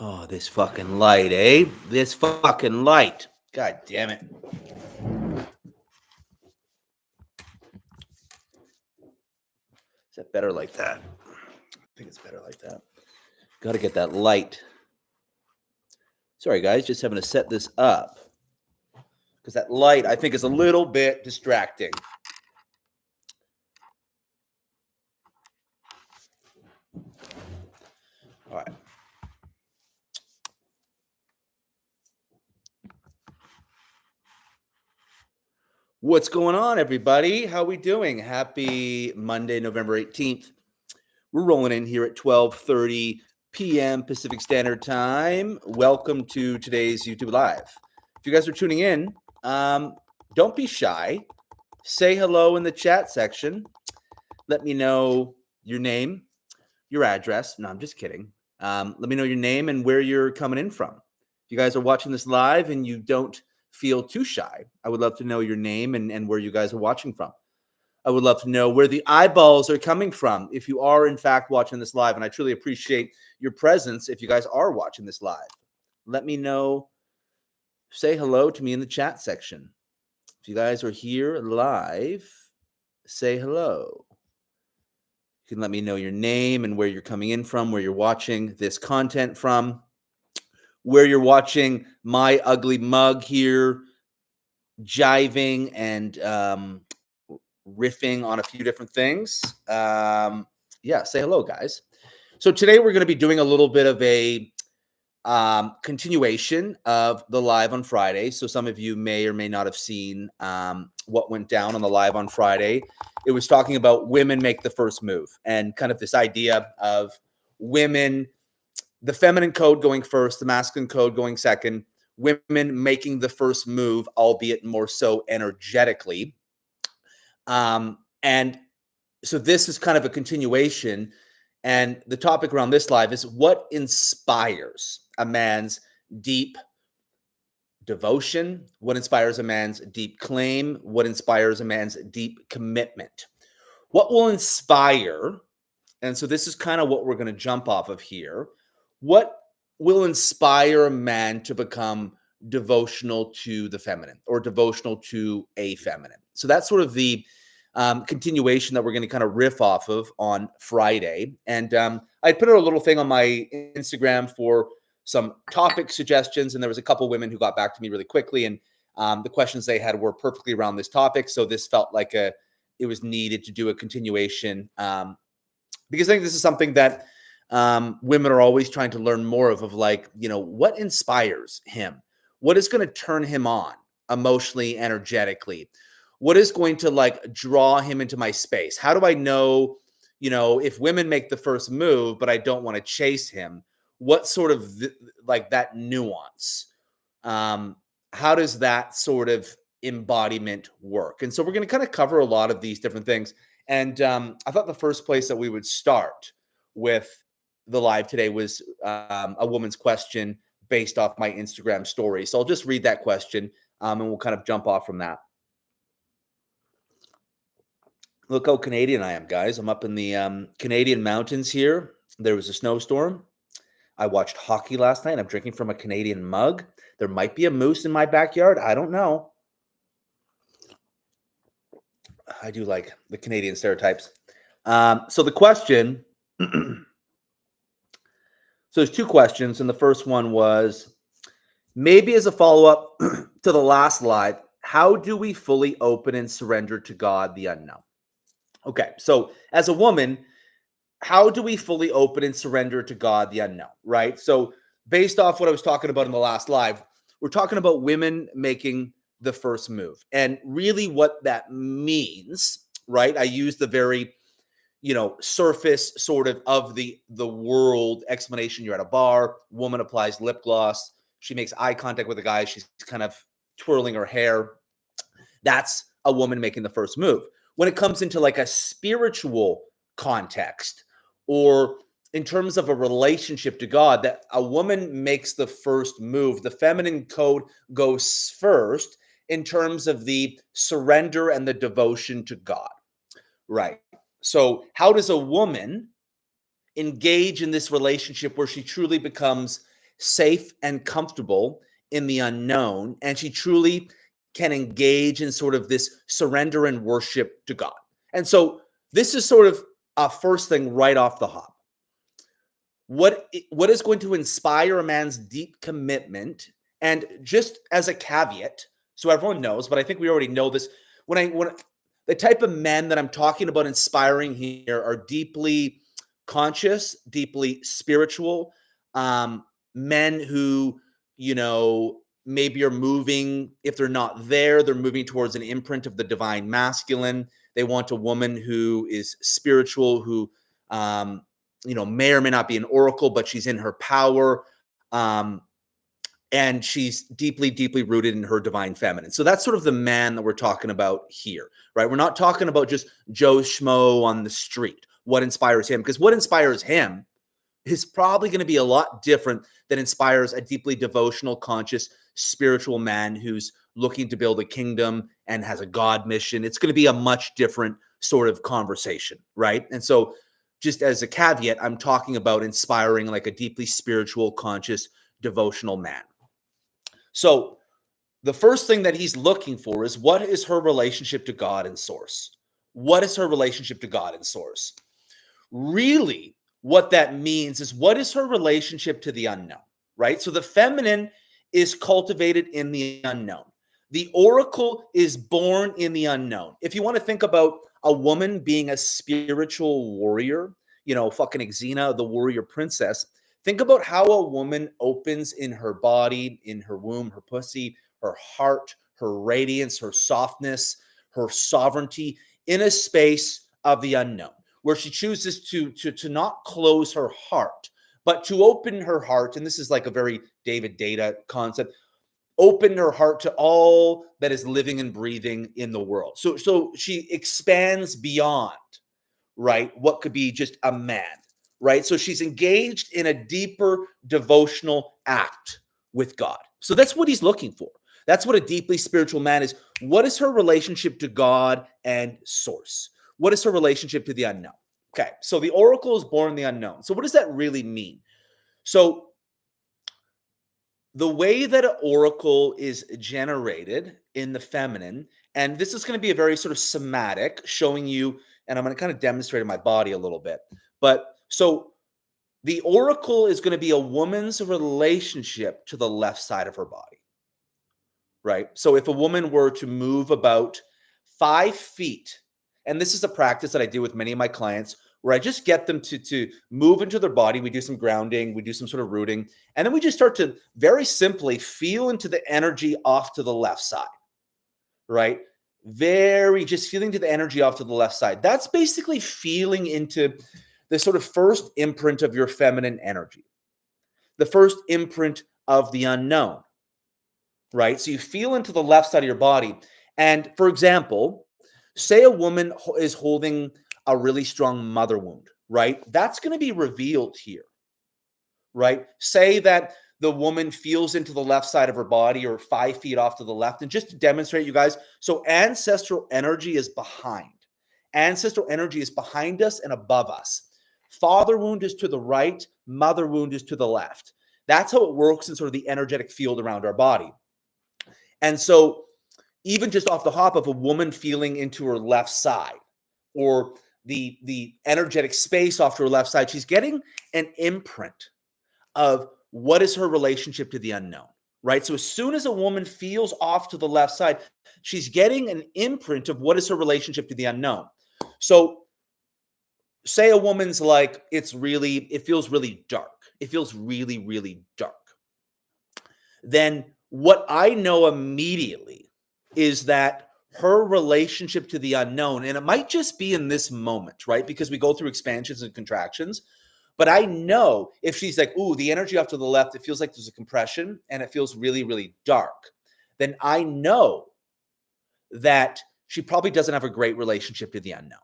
Oh, this fucking light, eh? This fucking light. God damn it. Is that better like that? I think it's better like that. Got to get that light. Sorry, guys, just having to set this up. Because that light, I think, is a little bit distracting. All right. What's going on, everybody? How we doing? Happy Monday, November 18th. We're rolling in here at 12:30 p.m. Pacific Standard Time. Welcome to today's YouTube Live. If you guys are tuning in, don't be shy. Say hello in the chat section. Let me know your name, your address. No, I'm just kidding. Let me know your name and where you're coming in from. If you guys are watching this live and you don't feel too shy, I would love to know your name and where you guys are watching from. I would love to know where the eyeballs are coming from if you are, in fact, watching this live. And I truly appreciate your presence if you guys are watching this live. Let me know. Say hello to me in the chat section. If you guys are here live, say hello. You can let me know your name and where you're coming in from, where you're watching this content from, where you're watching my ugly mug here, jiving and riffing on a few different things. Yeah, say hello, guys. So today we're going to be doing a little bit of a continuation of the live on Friday. So some of you may or may not have seen what went down on the live on Friday. It was talking about women make the first move and kind of this idea of women, the feminine code going first, the masculine code going second, women making the first move, albeit more so energetically. And so this is kind of a continuation. And the topic around this live is what inspires a man's deep devotion, what inspires a man's deep claim, what inspires a man's deep commitment, what will inspire. And so this is kind of what we're going to jump off of here. What will inspire a man to become devotional to the feminine or devotional to a feminine? So that's sort of the continuation that we're going to kind of riff off of on Friday. And I put out a little thing on my Instagram for some topic suggestions, and there was a couple women who got back to me really quickly, and the questions they had were perfectly around this topic. So this felt like it was needed to do a continuation because I think this is something that women are always trying to learn more of like, you know, what inspires him? What is going to turn him on emotionally, energetically? What is going to like draw him into my space? How do I know, you know, if women make the first move, but I don't want to chase him, what sort of like that nuance? How does that sort of embodiment work? And so we're going to kind of cover a lot of these different things. And I thought the first place that we would start with the live today was a woman's question based off my Instagram story. So I'll just read that question and we'll kind of jump off from that. Look how Canadian I am, guys. I'm up in the Canadian mountains here. There was a snowstorm. I watched hockey last night. I'm drinking from a Canadian mug. There might be a moose in my backyard. I don't know. I do like the Canadian stereotypes. So the question, so there's two questions. And the first one was, maybe as a follow-up to the last live, how do we fully open and surrender to God, the unknown? Okay, so as a woman, how do we fully open and surrender to God, the unknown, right? So based off what I was talking about in the last live, we're talking about women making the first move. And really what that means, right? I use the very, you know, surface sort of the world explanation. You're at a bar, woman applies lip gloss. She makes eye contact with a guy. She's kind of twirling her hair. That's a woman making the first move. When it comes into like a spiritual context or in terms of a relationship to God, that a woman makes the first move. The feminine code goes first in terms of the surrender and the devotion to God, right? So how does a woman engage in this relationship where she truly becomes safe and comfortable in the unknown, and she truly can engage in sort of this surrender and worship to God. And so this is sort of a first thing right off the hop. What is going to inspire a man's deep commitment? And just as a caveat, so everyone knows, but I think we already know this. When the type of men that I'm talking about inspiring here are deeply conscious, deeply spiritual, men who, maybe are moving, if they're not there, they're moving towards an imprint of the divine masculine. They want a woman who is spiritual, who, may or may not be an oracle, but she's in her power. And she's deeply, deeply rooted in her divine feminine. So that's sort of the man that we're talking about here, right? We're not talking about just Joe Schmo on the street, what inspires him, because what inspires him is probably going to be a lot different than inspires a deeply devotional, conscious, spiritual man who's looking to build a kingdom and has a God mission. It's going to be a much different sort of conversation, right? And so just as a caveat, I'm talking about inspiring like a deeply spiritual, conscious, devotional man. So the first thing that he's looking for is, what is her relationship to God and source? What is her relationship to God and source? Really, what that means is, what is her relationship to the unknown, right? So the feminine is cultivated in the unknown. The oracle is born in the unknown. If you want to think about a woman being a spiritual warrior, fucking Xena, the warrior princess, think about how a woman opens in her body, in her womb, her pussy, her heart, her radiance, her softness, her sovereignty in a space of the unknown, where she chooses to not close her heart, but to open her heart. And this is like a very David Data concept. Open her heart to all that is living and breathing in the world. So she expands beyond, right, what could be just a man, right? So she's engaged in a deeper devotional act with God. So that's what he's looking for. That's what a deeply spiritual man is. What is her relationship to God and source? What is her relationship to the unknown? Okay, so the oracle is born in the unknown. So what does that really mean? So the way that an oracle is generated in the feminine, and this is going to be a very sort of somatic, showing you, and I'm going to kind of demonstrate in my body a little bit. But so the oracle is going to be a woman's relationship to the left side of her body, right? So if a woman were to move about 5 feet, and this is a practice that I do with many of my clients, where I just get them to move into their body. We do some grounding, we do some sort of rooting, and then we just start to very simply feel into the energy off to the left side, right? Just feeling to the energy off to the left side. That's basically feeling into the sort of first imprint of your feminine energy, the first imprint of the unknown, right? So you feel into the left side of your body. And for example, say a woman is holding a really strong mother wound, right? That's going to be revealed here, right? Say that the woman feels into the left side of her body, or 5 feet off to the left. And just to demonstrate, you guys, so ancestral energy is behind. Ancestral energy is behind us and above us. Father wound is to the right, mother wound is to the left. That's how it works in sort of the energetic field around our body. And so even just off the hop of a woman feeling into her left side, or the energetic space off to her left side, she's getting an imprint of what is her relationship to the unknown, right? So as soon as a woman feels off to the left side, she's getting an imprint of what is her relationship to the unknown. So say a woman's like, it feels really dark. It feels really, really dark. Then what I know immediately is that her relationship to the unknown, and it might just be in this moment, right? Because we go through expansions and contractions. But I know if she's like, ooh, the energy off to the left, it feels like there's a compression and it feels really, really dark, then I know that she probably doesn't have a great relationship to the unknown,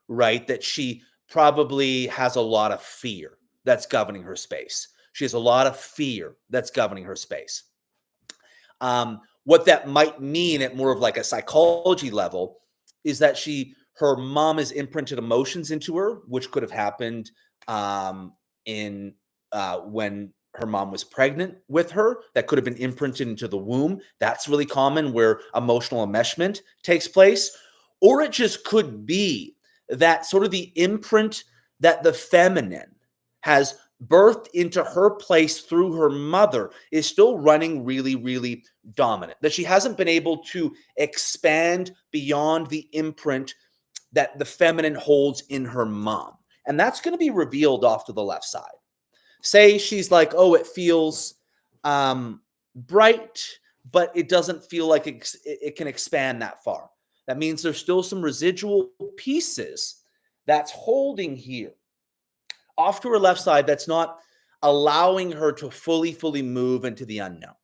right? That she probably has a lot of fear that's governing her space. She has a lot of fear that's governing her space. What that might mean at more of like a psychology level is that her mom has imprinted emotions into her, which could have happened when her mom was pregnant with her. That could have been imprinted into the womb. That's really common where emotional enmeshment takes place. Or it just could be that sort of the imprint that the feminine has birthed into her place through her mother is still running really, really dominant. That she hasn't been able to expand beyond the imprint that the feminine holds in her mom. And that's going to be revealed off to the left side. Say she's like, oh, it feels bright, but it doesn't feel like it can expand that far. That means there's still some residual pieces that's holding here off to her left side that's not allowing her to fully move into the unknown,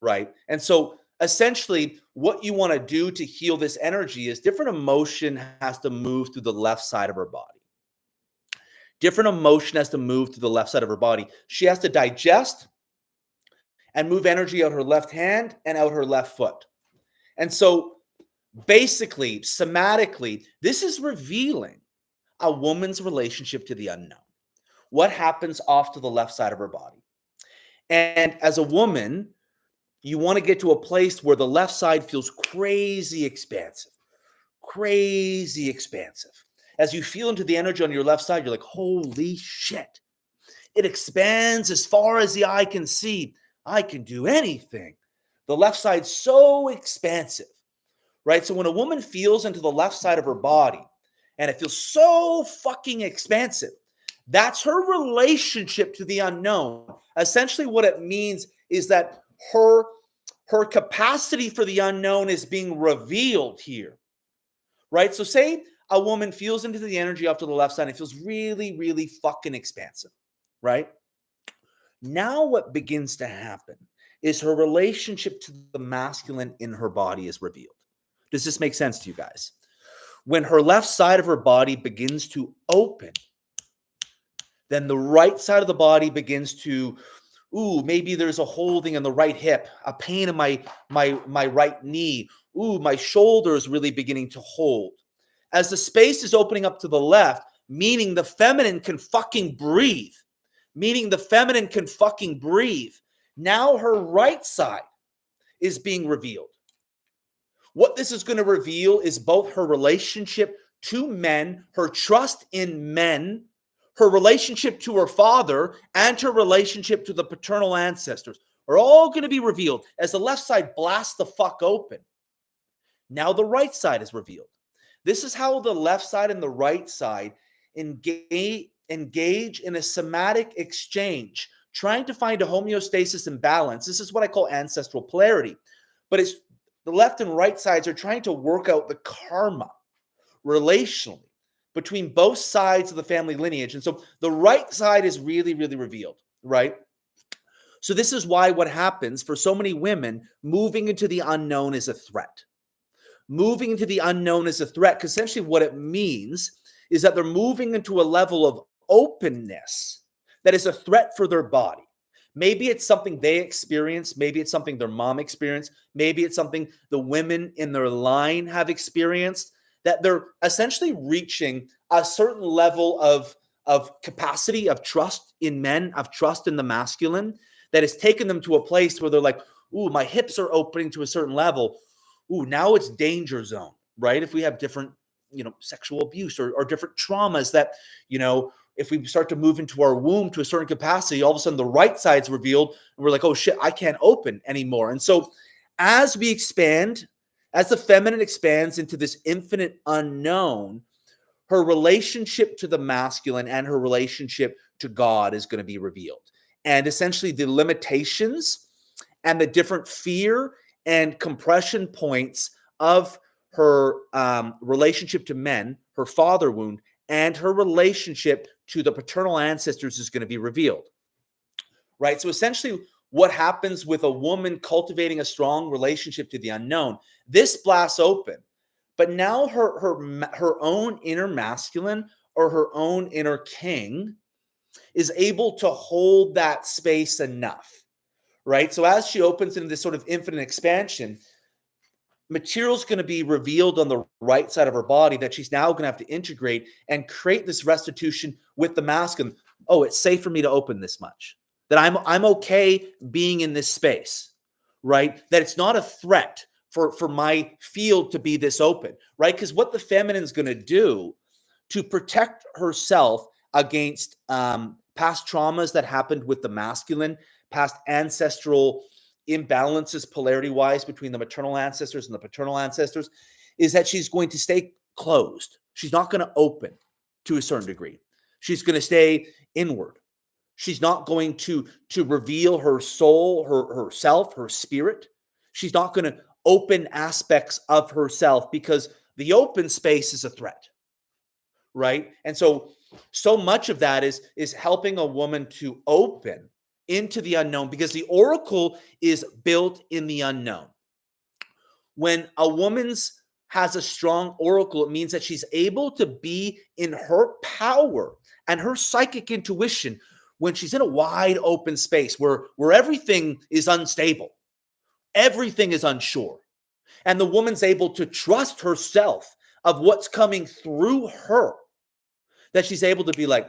right? And so essentially what you want to do to heal this energy is different emotion has to move through the left side of her body. Different emotion has to move to the left side of her body. She has to digest and move energy out her left hand and out her left foot. And so basically, somatically, this is revealing a woman's relationship to the unknown. What happens off to the left side of her body? And as a woman, you want to get to a place where the left side feels crazy expansive. Crazy expansive. As you feel into the energy on your left side, you're like, holy shit. It expands as far as the eye can see. I can do anything. The left side's so expansive, right? So when a woman feels into the left side of her body and it feels so fucking expansive, that's her relationship to the unknown. Essentially what it means is that her capacity for the unknown is being revealed here, right? So say a woman feels into the energy off to the left side and it feels really, really fucking expansive, right? Now what begins to happen is her relationship to the masculine in her body is revealed. Does this make sense to you guys? When her left side of her body begins to open, then the right side of the body begins to, maybe there's a holding in the right hip, a pain in my right knee. My shoulder is really beginning to hold. As the space is opening up to the left, meaning the feminine can fucking breathe. Now her right side is being revealed. What this is going to reveal is both her relationship to men, her trust in men, her relationship to her father, and her relationship to the paternal ancestors are all going to be revealed as the left side blasts the fuck open. Now the right side is revealed. This is how the left side and the right side engage in a somatic exchange, trying to find a homeostasis and balance. This is what I call ancestral polarity. But it's the left and right sides are trying to work out the karma relationally between both sides of the family lineage. And so the right side is really, really revealed, right? So this is why what happens for so many women, moving into the unknown is a threat. Moving into the unknown is a threat because essentially what it means is that they're moving into a level of openness that is a threat for their body. Maybe it's something they experience. Maybe it's something their mom experienced. Maybe it's something the women in their line have experienced, that they're essentially reaching a certain level of capacity, of trust in men, of trust in the masculine, that has taken them to a place where they're like, my hips are opening to a certain level. Now it's danger zone, right? If we have different, sexual abuse or different traumas that, if we start to move into our womb to a certain capacity, all of a sudden the right side's revealed and we're like, oh shit, I can't open anymore. And so as we expand, as the feminine expands into this infinite unknown, her relationship to the masculine and her relationship to God is going to be revealed. And essentially the limitations and the different fear and compression points of her relationship to men, her father wound, and her relationship to the paternal ancestors is going to be revealed, right? So essentially what happens with a woman cultivating a strong relationship to the unknown, this blasts open, but now her own inner masculine or her own inner king is able to hold that space enough, right? So as she opens into this sort of infinite expansion, material's going to be revealed on the right side of her body that she's now going to have to integrate and create this restitution with the masculine. Oh, it's safe for me to open this much. that I'm okay being in this space, right? That it's not a threat for my field to be this open, right? Because what the feminine's going to do to protect herself against past traumas that happened with the masculine, past ancestral imbalances polarity wise between the maternal ancestors and the paternal ancestors, is that she's going to stay closed. She's not going to open to a certain degree. She's going to stay inward. She's not going to reveal her soul, herself, her spirit. She's not going to open aspects of herself because the open space is a threat, right? And so much of that is helping a woman to open into the unknown, because the oracle is built in the unknown. When a woman's has a strong oracle, it means that she's able to be in her power and her psychic intuition when she's in a wide open space where everything is unstable, everything is unsure. And the woman's able to trust herself of what's coming through her, that she's able to be like,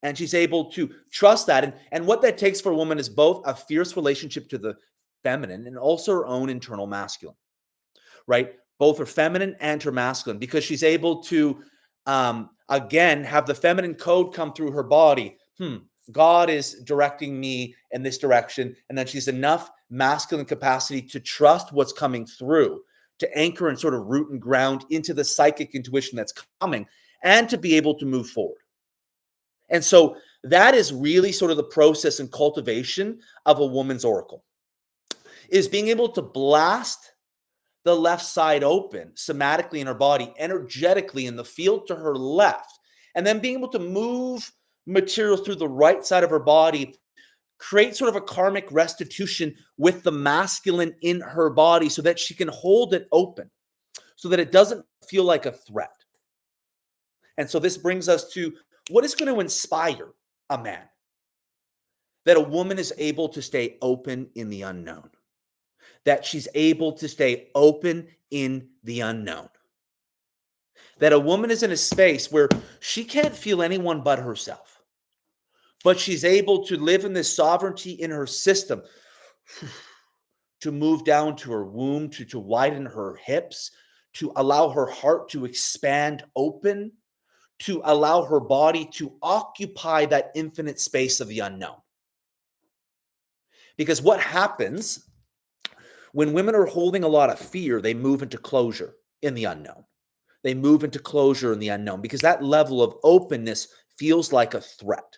and she's able to trust that. And what that takes for a woman is both a fierce relationship to the feminine and also her own internal masculine, right? Both her feminine and her masculine, because she's able to, again, have the feminine code come through her body. God is directing me in this direction. And then she's enough masculine capacity to trust what's coming through, to anchor and sort of root and ground into the psychic intuition that's coming, and to be able to move forward. And so that is really sort of the process and cultivation of a woman's oracle, is being able to blast the left side open somatically in her body, energetically in the field to her left, and then being able to move material through the right side of her body, create sort of a karmic restitution with the masculine in her body so that she can hold it open, so that it doesn't feel like a threat. And so this brings us to what is going to inspire a man, that a woman is able to stay open in the unknown, that she's able to stay open in the unknown, that a woman is in a space where she can't feel anyone but herself, but she's able to live in this sovereignty in her system, to move down to her womb, to widen her hips, to allow her heart to expand open, to allow her body to occupy that infinite space of the unknown. Because what happens when women are holding a lot of fear, they move into closure in the unknown. They move into closure in the unknown because that level of openness feels like a threat.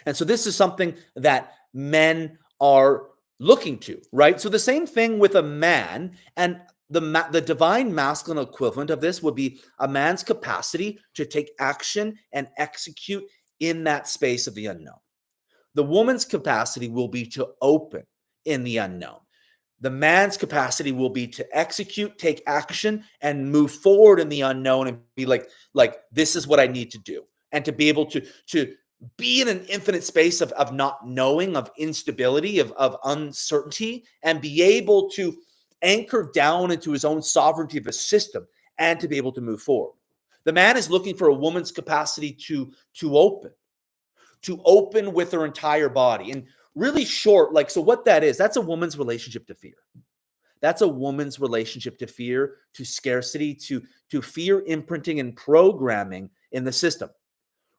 And so this is something that men are looking to, right? So the same thing with a man, and the divine masculine equivalent of this would be a man's capacity to take action and execute in that space of the unknown. The woman's capacity will be to open in the unknown. The man's capacity will be to execute, take action, and move forward in the unknown and be like this is what I need to do. And to be able to be in an infinite space of not knowing, of instability, of uncertainty, and be able to anchor down into his own sovereignty of a system and to be able to move forward. The man is looking for a woman's capacity to open with her entire body. And really short, so what that is, that's a woman's relationship to fear. That's a woman's relationship to fear, to scarcity, to fear imprinting and programming in the system,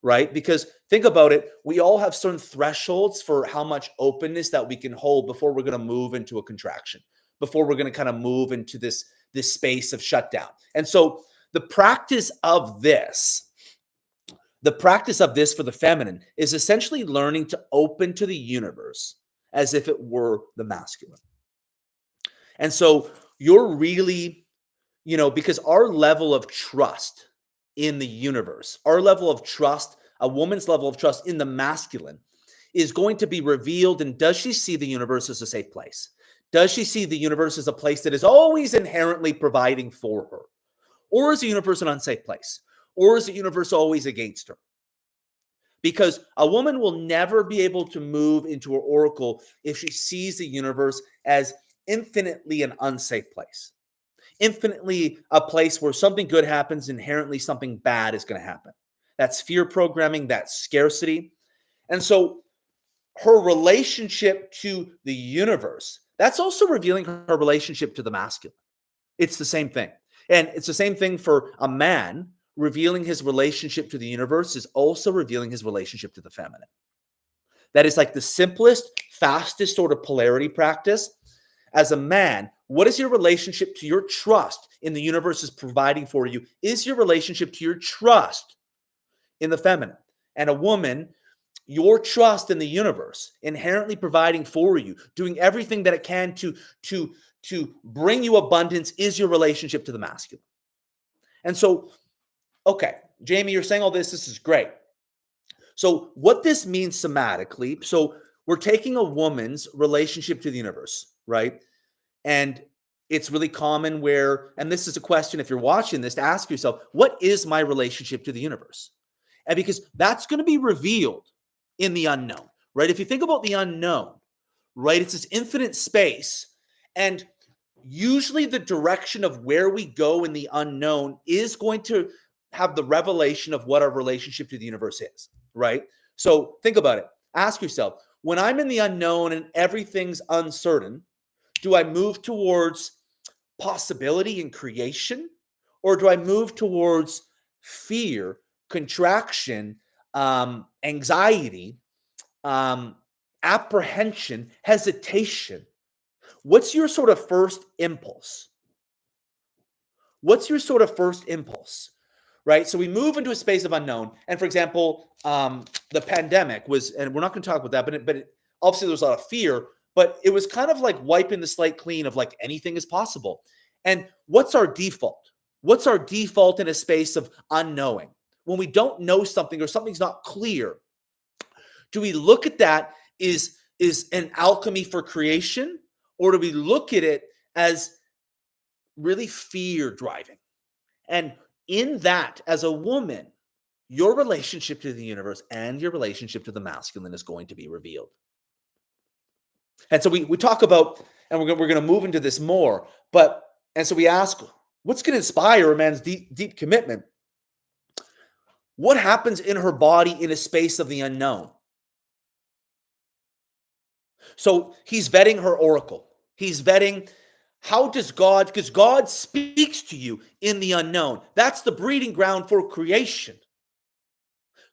right? Because think about it, we all have certain thresholds for how much openness that we can hold before we're going to move into a contraction, before we're going to kind of move into this space of shutdown. And so the practice of this for the feminine is essentially learning to open to the universe as if it were the masculine. And so you're really, because our level of trust in the universe, our level of trust, a woman's level of trust in the masculine is going to be revealed. And does she see the universe as a safe place? Does she see the universe as a place that is always inherently providing for her? Or is the universe an unsafe place? Or is the universe always against her? Because a woman will never be able to move into her oracle if she sees the universe as infinitely an unsafe place, infinitely a place where something good happens, inherently something bad is going to happen. That's fear programming, that's scarcity. And so her relationship to the universe, that's also revealing her relationship to the masculine. It's the same thing. And it's the same thing for a man. Revealing his relationship to the universe is also revealing his relationship to the feminine. That is like the simplest, fastest sort of polarity practice. As a man, what is your relationship to your trust in the universe is providing for you? Is your relationship to your trust in the feminine? And a woman, your trust in the universe, inherently providing for you, doing everything that it can to bring you abundance, is your relationship to the masculine. And so, okay, Jamie, you're saying all this. This is great. So what this means somatically, so we're taking a woman's relationship to the universe, right? And it's really common where, and this is a question, if you're watching this, to ask yourself, what is my relationship to the universe? And because that's going to be revealed in the unknown, right? If you think about the unknown, right, it's this infinite space. And usually the direction of where we go in the unknown is going to have the revelation of what our relationship to the universe is, right? So think about it. Ask yourself, when I'm in the unknown and everything's uncertain, do I move towards possibility and creation? Or do I move towards fear, contraction, anxiety, apprehension, hesitation? What's your sort of first impulse? What's your sort of first impulse? Right? So we move into a space of unknown. And for example, the pandemic was, and we're not going to talk about that, but obviously there's a lot of fear, but it was kind of like wiping the slate clean of like anything is possible. And what's our default? What's our default in a space of unknowing? When we don't know something or something's not clear, do we look at that is an alchemy for creation? Or do we look at it as really fear driving? And in that, as a woman, your relationship to the universe and your relationship to the masculine is going to be revealed. And so we talk about, and we're going to move into this more, and so we ask, what's going to inspire a man's deep commitment? What happens in her body in a space of the unknown? So he's vetting her oracle. He's vetting, how does God, because God speaks to you in the unknown. That's the breeding ground for creation.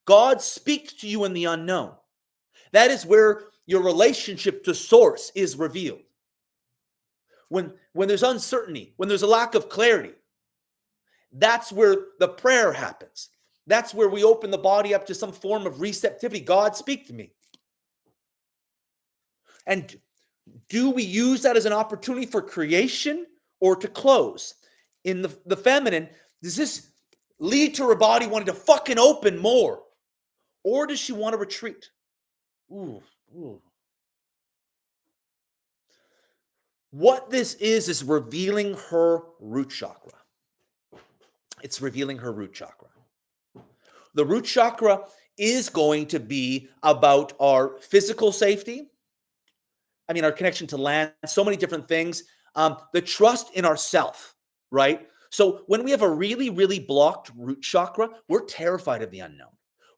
God speaks to you in the unknown. That is where your relationship to source is revealed. When there's uncertainty, when there's a lack of clarity, that's where the prayer happens. That's where we open the body up to some form of receptivity. God, speak to me. And do we use that as an opportunity for creation or to close? In the feminine, does this lead to her body wanting to fucking open more? Or does she want to retreat? Ooh. What this is revealing her root chakra. It's revealing her root chakra. The root chakra is going to be about our physical safety. I mean, our connection to land, so many different things. The trust in ourself, right? So when we have a really, really blocked root chakra, we're terrified of the unknown.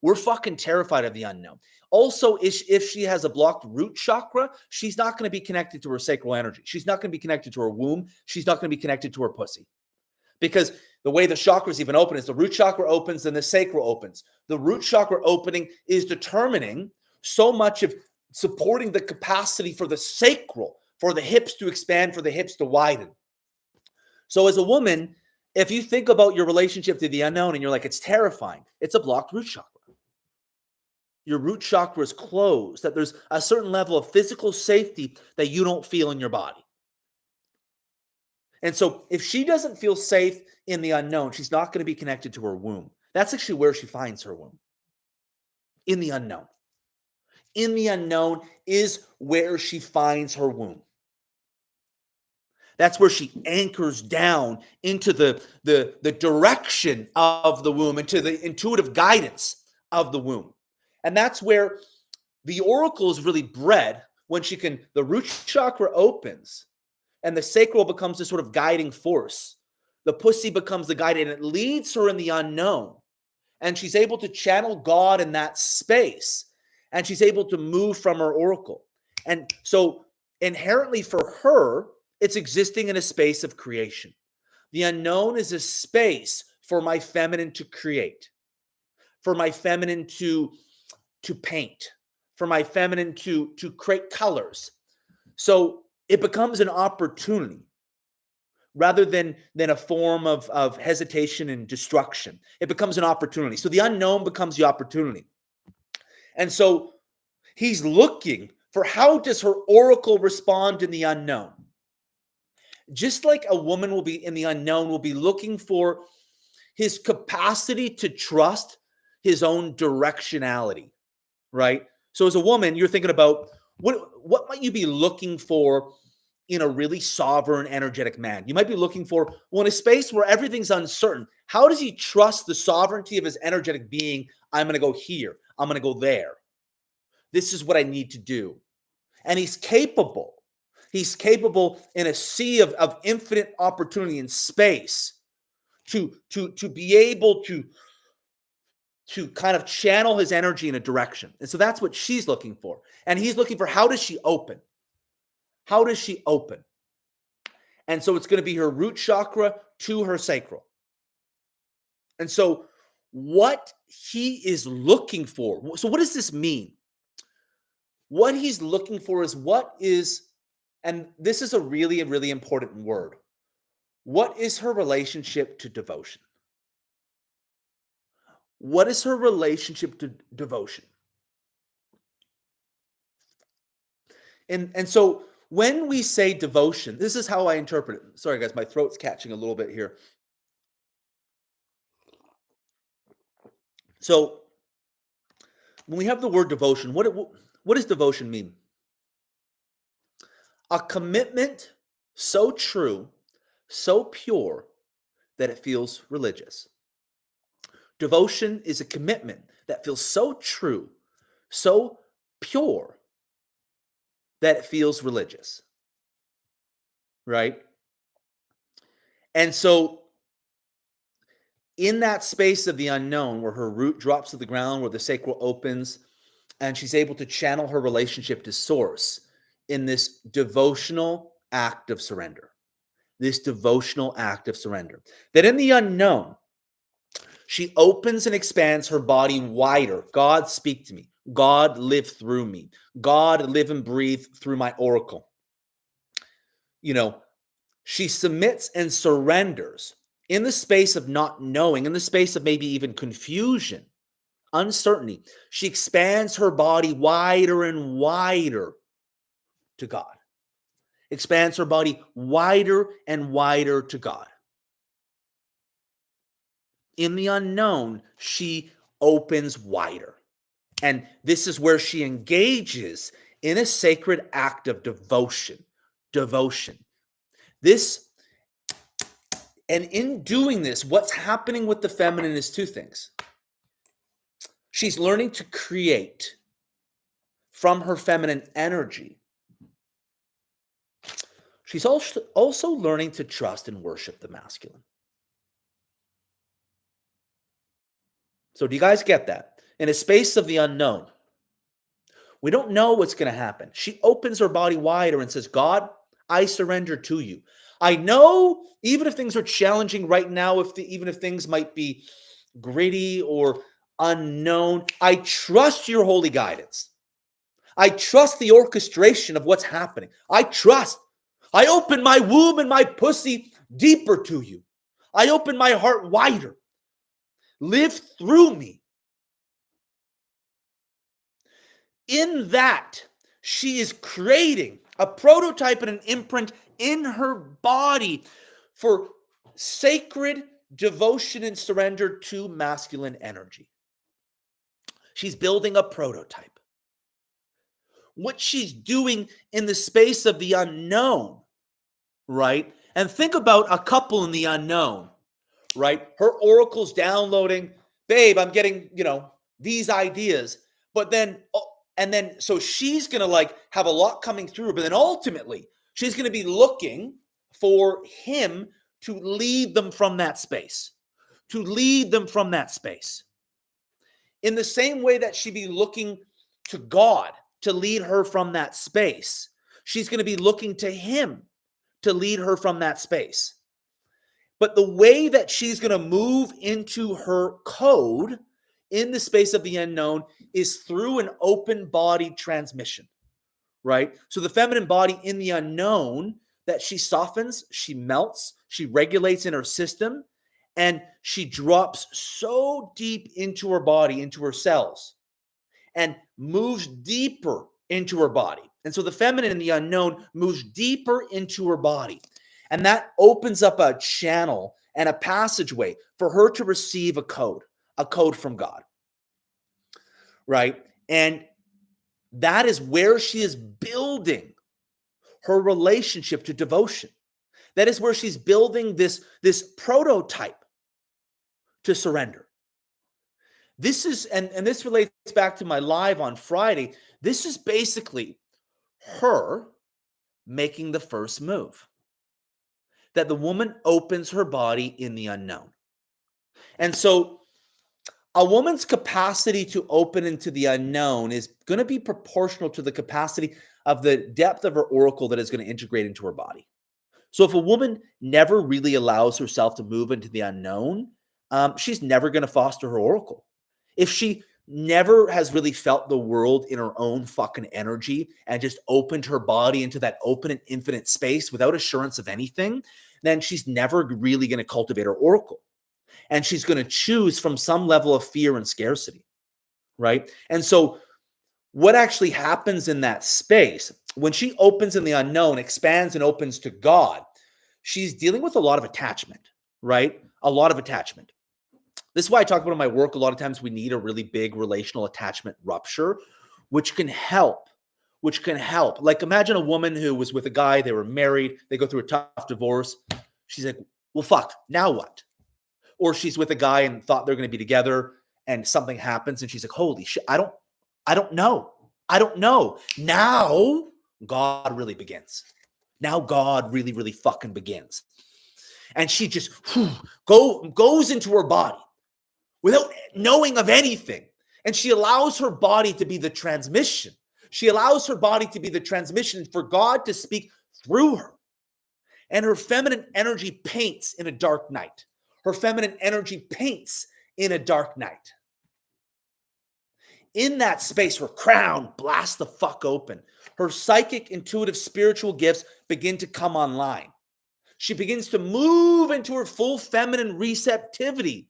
We're fucking terrified of the unknown. Also, if she has a blocked root chakra, she's not going to be connected to her sacral energy. She's not going to be connected to her womb. She's not going to be connected to her pussy. Because the way the chakras even open is the root chakra opens, then the sacral opens. The root chakra opening is determining so much of supporting the capacity for the sacral, for the hips to expand, for the hips to widen. So as a woman, if you think about your relationship to the unknown and you're like, it's terrifying, it's a blocked root chakra. Your root chakra is closed, that there's a certain level of physical safety that you don't feel in your body. And so if she doesn't feel safe in the unknown, she's not going to be connected to her womb. That's actually where she finds her womb. In the unknown. In the unknown is where she finds her womb. That's where she anchors down into the direction of the womb, into the intuitive guidance of the womb. And that's where the oracle is really bred, when the root chakra opens and the sacral becomes this sort of guiding force. The pussy becomes the guide, and it leads her in the unknown. And she's able to channel God in that space. and she's able to move from her oracle. And so inherently for her, it's existing in a space of creation. The unknown is a space for my feminine to create, for my feminine to paint, for my feminine to create colors. So it becomes an opportunity rather than a form of hesitation and destruction. It becomes an opportunity. So the unknown becomes the opportunity. And so he's looking for how does her oracle respond in the unknown? Just like a woman will be in the unknown, will be looking for his capacity to trust his own directionality, right? So as a woman, you're thinking about what might you be looking for in a really sovereign, energetic man? You might be looking for, well, in a space where everything's uncertain, how does he trust the sovereignty of his energetic being? I'm going to go here. I'm going to go there. This is what I need to do. And he's capable. He's capable in a sea of infinite opportunity and space to be able to kind of channel his energy in a direction. And so that's what she's looking for. And he's looking for, how does she open? How does she open? And so it's going to be her root chakra to her sacral. And so what he is looking for, so what does this mean? What he's looking for is, and this is a really important word. What is her relationship to devotion? What is her relationship to devotion? And so when we say devotion, this is how I interpret it. Sorry, guys, my throat's catching a little bit here. So when we have the word devotion, what does devotion mean? A commitment so true, so pure that it feels religious. Devotion is a commitment that feels so true, so pure that it feels religious, right? And so in that space of the unknown, where her root drops to the ground, where the sacral opens, and she's able to channel her relationship to source in this devotional act of surrender, that in the unknown, she opens and expands her body wider. God, speak to me. God, live through me. God, live and breathe through my oracle. She submits and surrenders in the space of not knowing, in the space of maybe even confusion, uncertainty. She expands her body wider and wider to God. Expands her body wider and wider to God. In the unknown, she opens wider. And this is where she engages in a sacred act of devotion. And in doing this, what's happening with the feminine is two things. She's learning to create from her feminine energy. She's also learning to trust and worship the masculine. So do you guys get that? In a space of the unknown, we don't know what's going to happen. She opens her body wider and says, God, I surrender to you. I know even if things are challenging right now, even if things might be gritty or unknown, I trust your holy guidance. I trust the orchestration of what's happening. I open my womb and my pussy deeper to you. I open my heart wider. Live through me. In that, she is creating a prototype and an imprint in her body for sacred devotion and surrender to masculine energy. She's building a prototype. What she's doing in the space of the unknown, right? And think about a couple in the unknown, right? Her oracle's downloading, babe, I'm getting, these ideas. But then, so she's going to have a lot coming through, but then ultimately she's going to be looking for him to lead them from that space, in the same way that she'd be looking to God to lead her from that space. She's going to be looking to him to lead her from that space. But the way that she's going to move into her code in the space of the unknown is through an open bodied transmission, right? So the feminine body in the unknown, that she softens, she melts, she regulates in her system, and she drops so deep into her body, into her cells, and moves deeper into her body. And so the feminine in the unknown moves deeper into her body. And that opens up a channel and a passageway for her to receive a code from God, right? And that is where she is building her relationship to devotion. That is where she's building this prototype to surrender. This is, and this relates back to my live on Friday. This is basically her making the first move. That the woman opens her body in the unknown. And so a woman's capacity to open into the unknown is going to be proportional to the capacity of the depth of her oracle that is going to integrate into her body. So if a woman never really allows herself to move into the unknown, she's never going to foster her oracle. If she never has really felt the world in her own fucking energy and just opened her body into that open and infinite space without assurance of anything, then she's never really going to cultivate her oracle. And she's going to choose from some level of fear and scarcity, right? And so what actually happens in that space, when she opens in the unknown, expands and opens to God, she's dealing with a lot of attachment, right? A lot of attachment. This is why I talk about in my work. A lot of times we need a really big relational attachment rupture, which can help. Like imagine a woman who was with a guy, they were married, they go through a tough divorce. She's like, well, fuck, now what? Or she's with a guy and thought they're going to be together and something happens and she's like, holy shit, I don't know. Now God really begins. Now God really, really fucking begins. And she just goes into her body without knowing of anything. And she allows her body to be the transmission. She allows her body to be the transmission for God to speak through her. And her feminine energy paints in a dark night. Her feminine energy paints in a dark night. In that space, her crown blasts the fuck open. Her psychic, intuitive, spiritual gifts begin to come online. She begins to move into her full feminine receptivity.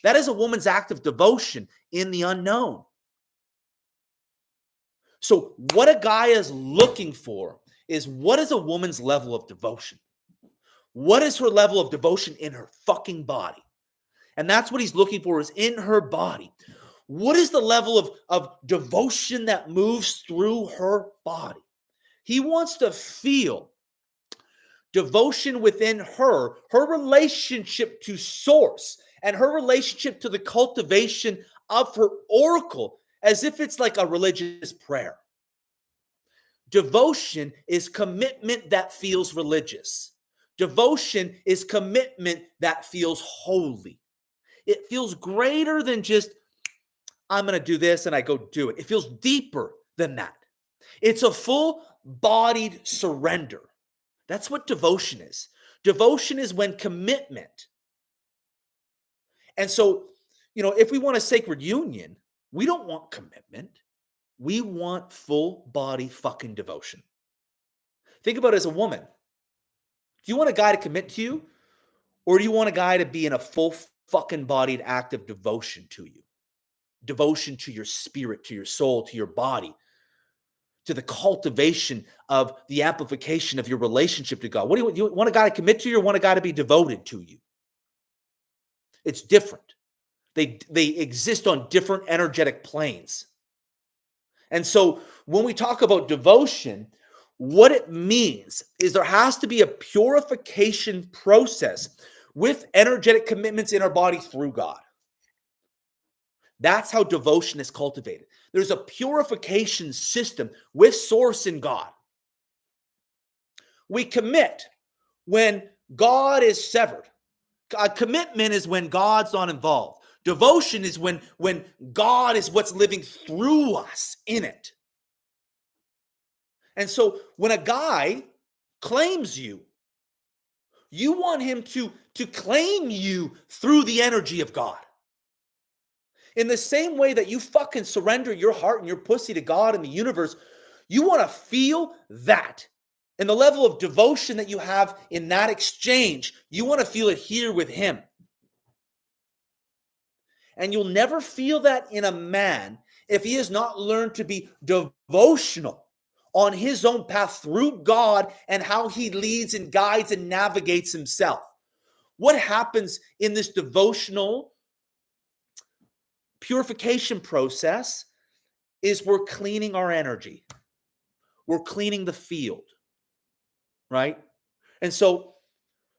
That is a woman's act of devotion in the unknown. So what a guy is looking for is, what is a woman's level of devotion? What is her level of devotion in her fucking body? And that's what he's looking for, is in her body. What is the level of devotion that moves through her body? He wants to feel devotion within her relationship to source, and her relationship to the cultivation of her oracle, as if it's like a religious prayer. Devotion is commitment that feels religious. Devotion is commitment that feels holy. It feels greater than just, I'm going to do this and I go do it. It feels deeper than that. It's a full-bodied surrender. That's what devotion is. Devotion is when commitment. And so, if we want a sacred union, we don't want commitment. We want full-body fucking devotion. Think about it as a woman. Do you want a guy to commit to you? Or do you want a guy to be in a full fucking bodied act of devotion to you? Devotion to your spirit, to your soul, to your body, to the cultivation of the amplification of your relationship to God. What do you want a guy to commit to you, or want a guy to be devoted to you? It's different. They exist on different energetic planes. And so when we talk about devotion, what it means is there has to be a purification process with energetic commitments in our body through God. That's how devotion is cultivated. There's a purification system with source in God. We commit when God is severed. A commitment is when God's not involved. Devotion is when God is what's living through us in it. And so when a guy claims you, you want him to claim you through the energy of God. In the same way that you fucking surrender your heart and your pussy to God and the universe, you want to feel that. And the level of devotion that you have in that exchange, you want to feel it here with him. And you'll never feel that in a man if he has not learned to be devotional on his own path through God and how he leads and guides and navigates himself. What happens in this devotional purification process is we're cleaning our energy. We're cleaning the field, right? And so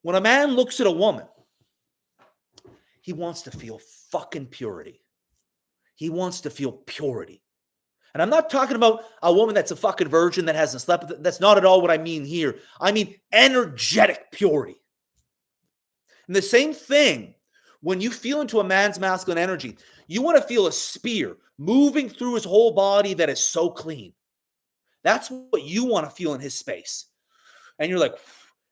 when a man looks at a woman, he wants to feel fucking purity. He wants to feel purity. And I'm not talking about a woman that's a fucking virgin that hasn't slept. That's not at all what I mean here. I mean energetic purity. And the same thing, when you feel into a man's masculine energy, you want to feel a spear moving through his whole body that is so clean. That's what you want to feel in his space. And you're like,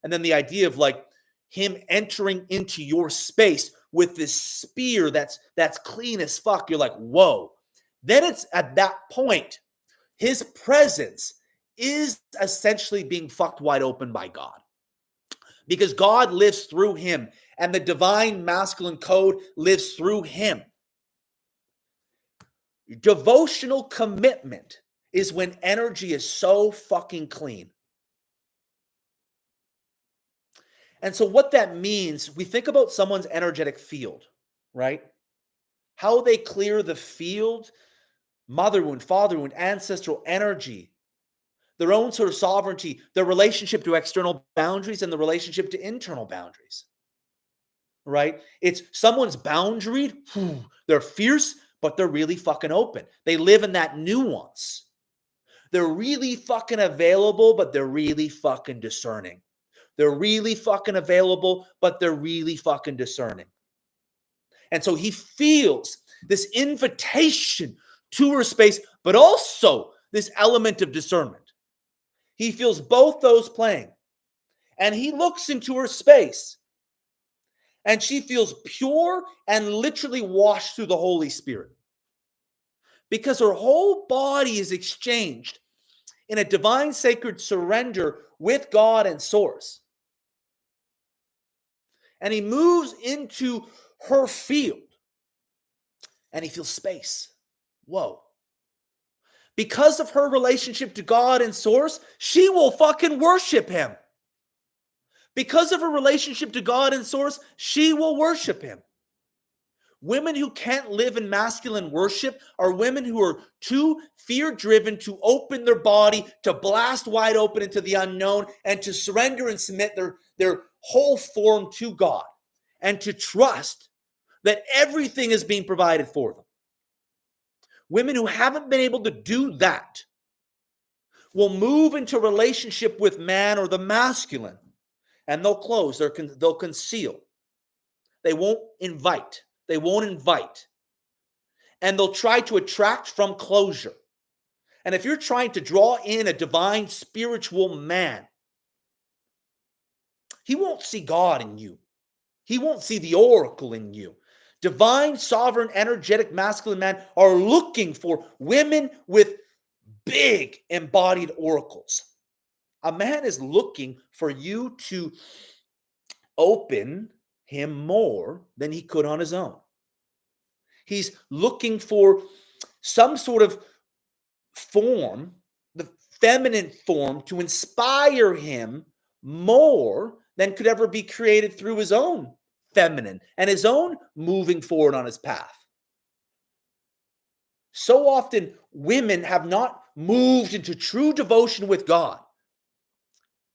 and then the idea of like him entering into your space with this spear that's clean as fuck. You're like, whoa. Then it's at that point, his presence is essentially being fucked wide open by God. Because God lives through him and the divine masculine code lives through him. Devotional commitment is when energy is so fucking clean. And so what that means, we think about someone's energetic field, right? How they clear the field, mother wound, father wound, ancestral energy, their own sort of sovereignty, their relationship to external boundaries and the relationship to internal boundaries, right? It's someone's boundaried, they're fierce, but they're really fucking open. They live in that nuance. They're really fucking available, but they're really fucking discerning. They're really fucking available, but they're really fucking discerning. And so he feels this invitation to her space, but also this element of discernment. He feels both those playing. And he looks into her space. And she feels pure and literally washed through the Holy Spirit. Because her whole body is exchanged in a divine sacred surrender with God and Source. And he moves into her field. And he feels space. Whoa. Because of her relationship to God and Source, she will fucking worship him. Because of her relationship to God and Source, she will worship him. Women who can't live in masculine worship are women who are too fear-driven to open their body, to blast wide open into the unknown, and to surrender and submit their whole form to God, and to trust that everything is being provided for them. Women who haven't been able to do that will move into a relationship with man or the masculine, and they'll close, they'll conceal. They won't invite. They won't invite. And they'll try to attract from closure. And if you're trying to draw in a divine spiritual man, he won't see God in you. He won't see the oracle in you. Divine, sovereign, energetic, masculine men are looking for women with big embodied oracles. A man is looking for you to open him more than he could on his own. He's looking for some sort of form, the feminine form, to inspire him more than could ever be created through his own feminine and his own moving forward on his path. So often women have not moved into true devotion with God.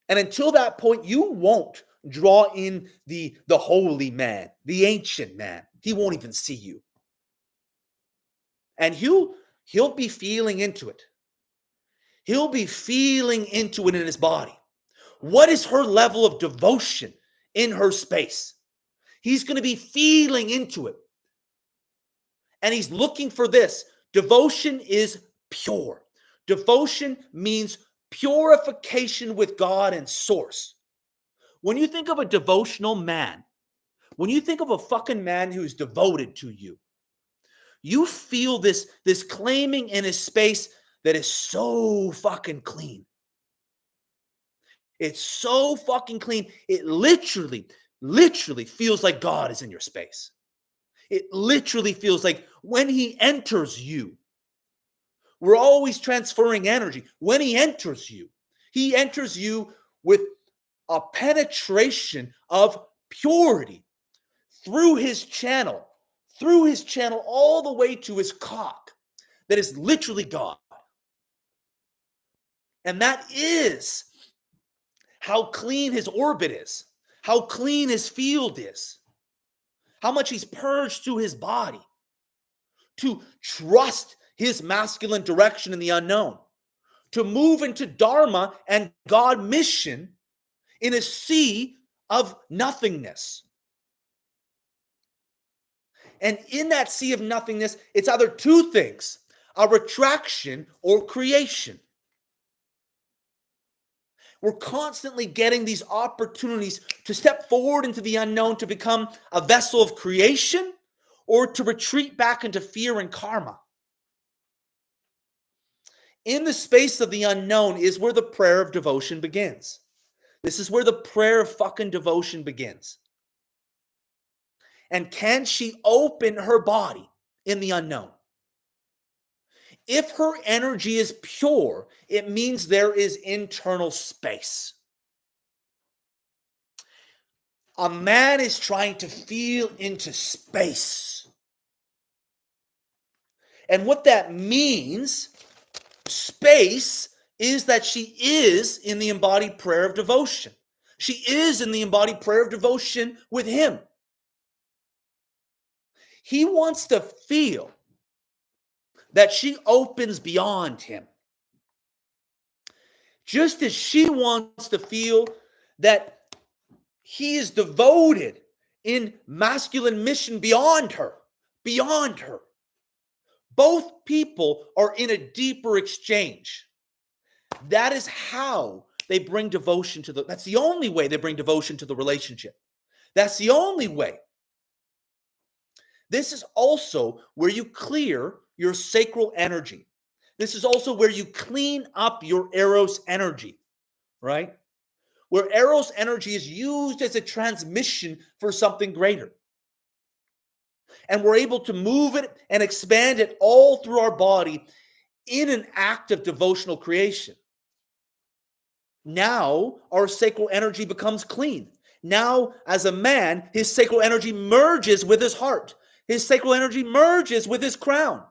And until that point, you won't draw in the holy man, the ancient man. He won't even see you. And he'll be feeling into it. He'll be feeling into it in his body. What is her level of devotion in her space? He's going to be feeling into it. And he's looking for this. Devotion is pure. Devotion means purification with God and source. When you think of a devotional man, when you think of a fucking man who's devoted to you, you feel this claiming in his space that is so fucking clean. It's so fucking clean. It literally feels like God is in your space. It literally feels like when he enters you, we're always transferring energy. When he enters you with a penetration of purity through his channel all the way to his cock. That is literally God. And that is how clean his orbit is, how clean his field is, how much he's purged through his body to trust his masculine direction in the unknown, to move into Dharma and God mission in a sea of nothingness. And in that sea of nothingness, it's either two things, a retraction or creation. We're constantly getting these opportunities to step forward into the unknown, to become a vessel of creation, or to retreat back into fear and karma. In the space of the unknown is where the prayer of devotion begins. This is where the prayer of fucking devotion begins. And can she open her body in the unknown? If her energy is pure, it means there is internal space. A man is trying to feel into space. And what that means, space, is that she is in the embodied prayer of devotion. She is in the embodied prayer of devotion with him. He wants to feel that she opens beyond him. Just as she wants to feel that he is devoted in masculine mission beyond her. Beyond her. Both people are in a deeper exchange. That is how they bring devotion to that's the only way they bring devotion to the relationship. That's the only way. This is also where you clear your sacral energy. This is also where you clean up your Eros energy, right? Where Eros energy is used as a transmission for something greater. And we're able to move it and expand it all through our body in an act of devotional creation. Now our sacral energy becomes clean. Now, as a man, his sacral energy merges with his heart. His sacral energy merges with his crown.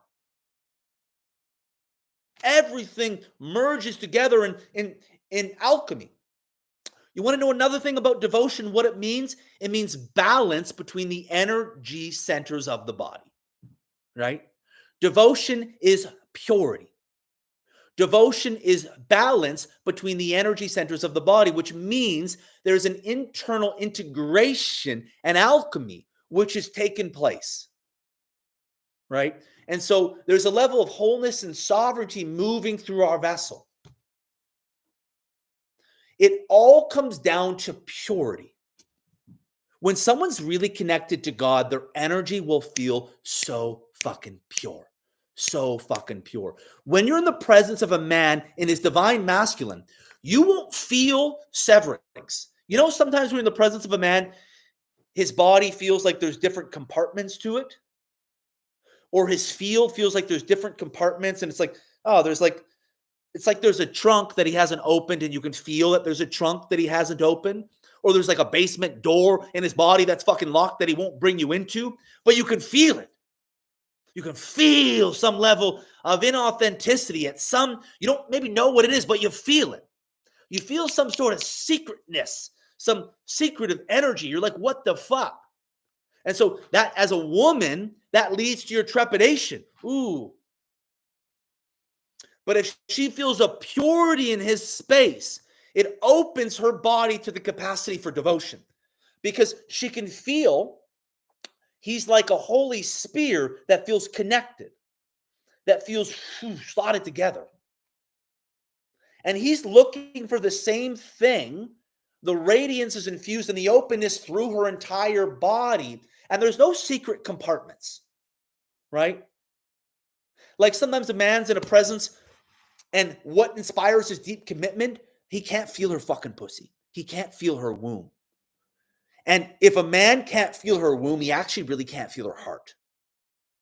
Everything merges together in alchemy. You want to know another thing about devotion, what it means? It means balance between the energy centers of the body, right? Devotion is purity. Devotion is balance between the energy centers of the body, which means there's an internal integration and alchemy which has taken place, right? And so there's a level of wholeness and sovereignty moving through our vessel. It all comes down to purity. When someone's really connected to God, their energy will feel so fucking pure. So fucking pure. When you're in the presence of a man in his divine masculine, you won't feel severings. You know, sometimes when you're in the presence of a man, his body feels like there's different compartments to it. Or his field feels like there's different compartments. And it's like, oh, it's like there's a trunk that he hasn't opened and you can feel that there's a trunk that he hasn't opened. Or there's like a basement door in his body that's fucking locked that he won't bring you into. But you can feel it. You can feel some level of inauthenticity at some, you don't maybe know what it is, but you feel it. You feel some sort of secretness, some secretive energy. You're like, what the fuck? And so that as a woman, that leads to your trepidation. Ooh. But if she feels a purity in his space, it opens her body to the capacity for devotion because she can feel He's like a holy spear that feels connected, that feels slotted together. And he's looking for the same thing. The radiance is infused in the openness through her entire body. And there's no secret compartments, right? Like sometimes a man's in a presence and what inspires his deep commitment, he can't feel her fucking pussy. He can't feel her womb. And if a man can't feel her womb, he actually really can't feel her heart.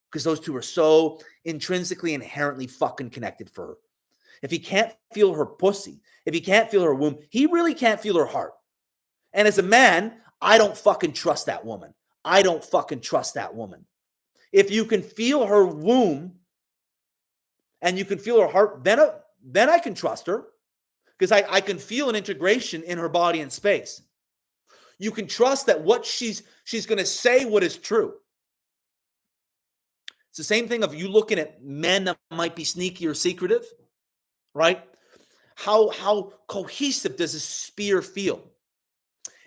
Because those two are so intrinsically, inherently fucking connected for her. If he can't feel her pussy, if he can't feel her womb, he really can't feel her heart. And as a man, I don't fucking trust that woman. I don't fucking trust that woman. If you can feel her womb and you can feel her heart, then I can trust her because I can feel an integration in her body and space. You can trust that what she's going to say what is true. It's the same thing of you looking at men that might be sneaky or secretive, right? How cohesive does a spear feel?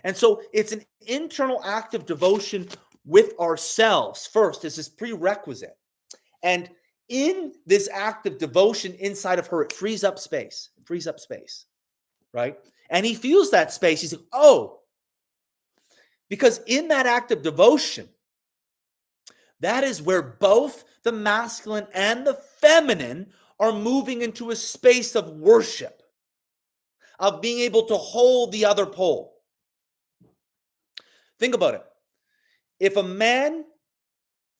And so it's an internal act of devotion with ourselves first. It's this prerequisite. And in this act of devotion inside of her, it frees up space. Right? And he feels that space. He's like, oh, because in that act of devotion, that is where both the masculine and the feminine are moving into a space of worship, of being able to hold the other pole. Think about it. If a man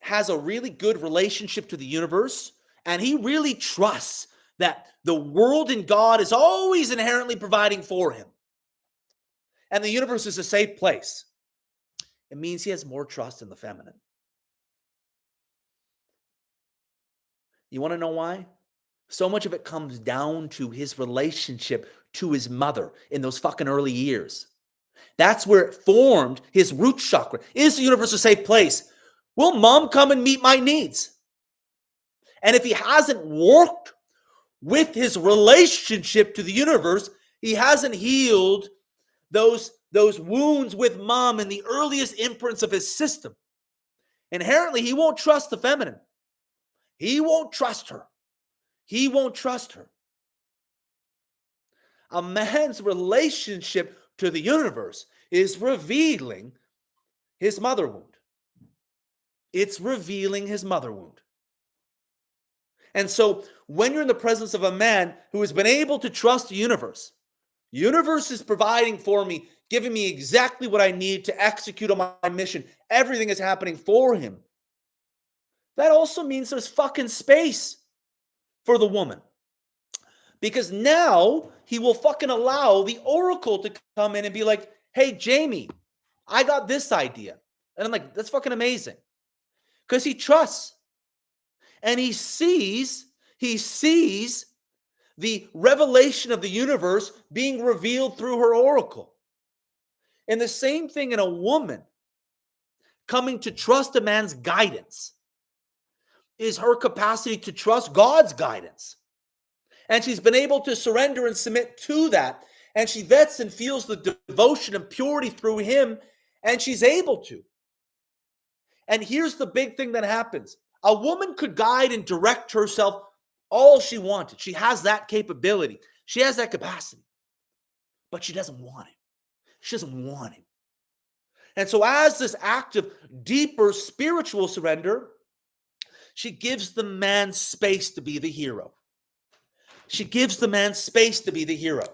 has a really good relationship to the universe and he really trusts that the world and God is always inherently providing for him and the universe is a safe place, it means he has more trust in the feminine. You want to know why? So much of it comes down to his relationship to his mother in those fucking early years. That's where it formed his root chakra. Is the universe a safe place? Will mom come and meet my needs? And if he hasn't worked with his relationship to the universe, he hasn't healed those wounds with mom in the earliest imprints of his system. Inherently, he won't trust the feminine. He won't trust her. He won't trust her. A man's relationship to the universe is revealing his mother wound. It's revealing his mother wound. And so when you're in the presence of a man who has been able to trust the universe is providing for me, giving me exactly what I need to execute on my mission. Everything is happening for him. That also means there's fucking space for the woman. Because now he will fucking allow the oracle to come in and be like, hey, Jamie, I got this idea. And I'm like, that's fucking amazing. Because he trusts. And he sees the revelation of the universe being revealed through her oracle. And the same thing in a woman coming to trust a man's guidance is her capacity to trust God's guidance. And she's been able to surrender and submit to that. And she vets and feels the devotion and purity through him. And she's able to. And here's the big thing that happens. A woman could guide and direct herself all she wanted. She has that capability. She has that capacity. But she doesn't want it. She doesn't want him. And so as this act of deeper spiritual surrender, she gives the man space to be the hero. She gives the man space to be the hero.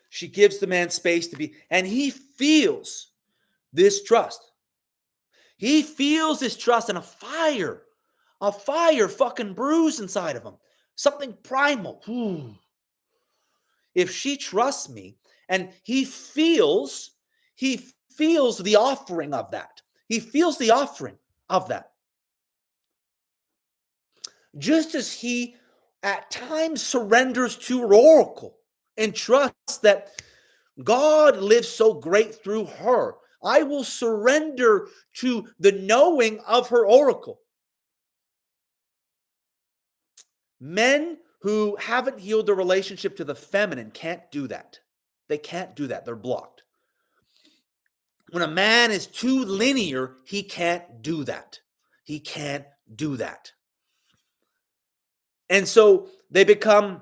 She gives the man space to be, and he feels this trust. He feels this trust and a fire fucking brews inside of him. Something primal. Ooh. If she trusts me, and he feels the offering of that. He feels the offering of that. Just as he at times surrenders to her oracle and trusts that God lives so great through her. I will surrender to the knowing of her oracle. Men who haven't healed their relationship to the feminine can't do that. They can't do that. They're blocked. When a man is too linear, he can't do that. He can't do that. And so they become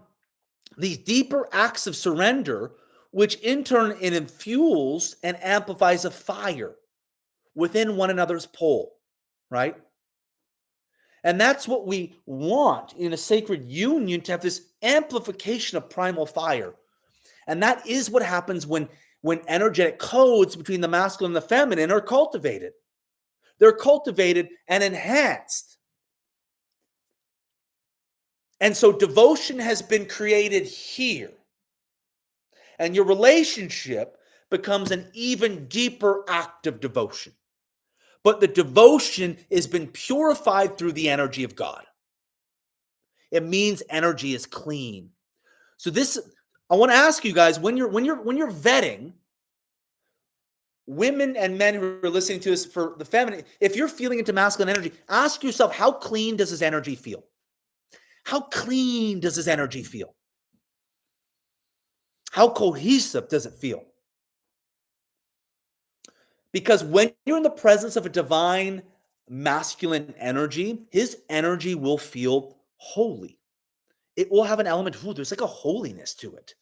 these deeper acts of surrender, which in turn it infuels and amplifies a fire within one another's pole, right? And that's what we want in a sacred union, to have this amplification of primal fire. And that is what happens when energetic codes between the masculine and the feminine are cultivated. They're cultivated and enhanced. And so devotion has been created here. And your relationship becomes an even deeper act of devotion. But the devotion has been purified through the energy of God. It means energy is clean. So this, I want to ask you guys, when you're vetting women and men who are listening to this for the feminine, if you're feeling into masculine energy, ask yourself, how clean does his energy feel? How clean does his energy feel? How cohesive does it feel? Because when you're in the presence of a divine masculine energy, his energy will feel holy. It will have an element, there's like a holiness to it.